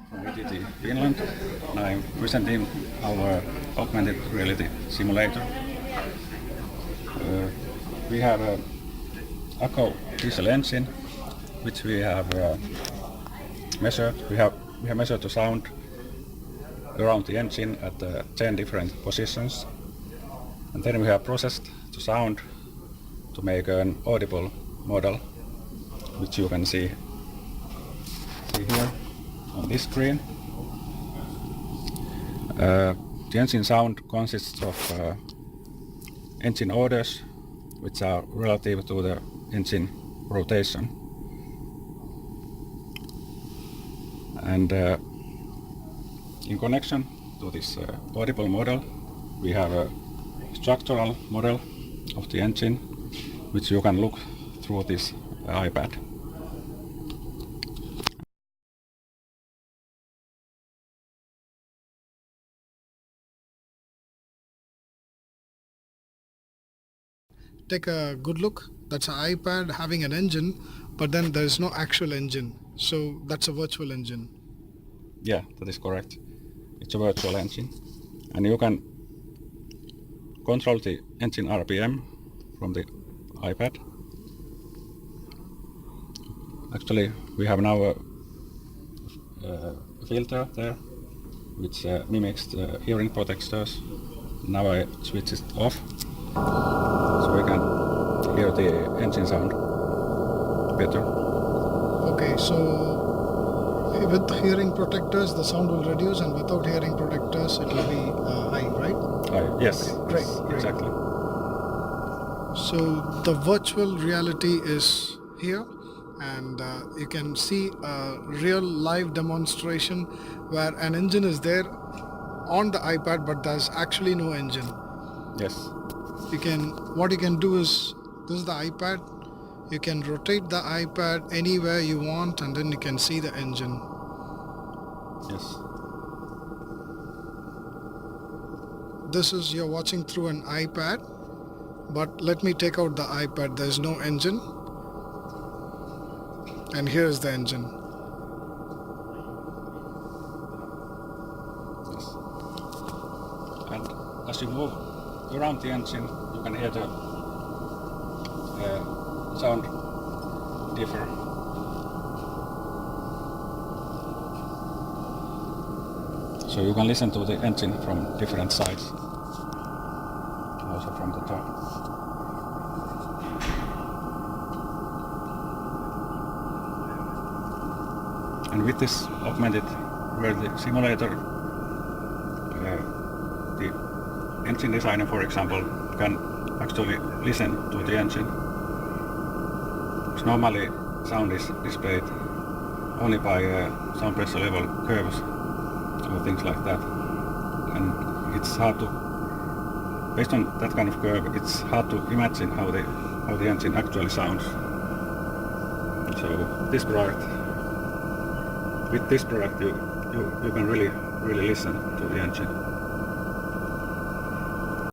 from ETT Finland. I'm presenting our augmented reality simulator. We have a Echo diesel engine, which we have measured. We have measured the sound around the engine at 10 different positions, and then we have processed the sound to make an audible model, which you can see here on this screen. The engine sound consists of engine orders, which are relative to the engine rotation. And in connection to this audible model, we have a structural model of the engine, which you can look through this iPad. Take a good look. That's an iPad having an engine, but then there's no actual engine. So that's a virtual engine. Yeah, that is correct. It's a virtual engine, and you can control the engine RPM from the iPad. Actually, we have now a filter there, which mimics the hearing protectors. Now I switch it off, so we can hear the engine sound better. Okay, so with hearing protectors, the sound will reduce, and without hearing protectors, it will be high, right? Yes, Okay, great, yes, great. exactly. So the virtual reality is here, and you can see a real live demonstration where an engine is there on the iPad, but there's actually no engine. Yes, What you can do is, this is the iPad. You can rotate the iPad anywhere you want, and then you can see the engine. yes, This is, you're watching through an iPad, but let me take out the iPad. There's no engine, and here's the engine. yes. And as you move around the engine, you can hear the sound differ. So you can listen to the engine from different sides, also from the top. And with this augmented reality simulator, the engine designer, for example, can actually listen to the engine. Because normally sound is displayed only by sound pressure level curves or things like that, and it's hard to, based on that kind of curve, it's hard to imagine how the engine actually sounds. So with this product you can really listen to the engine.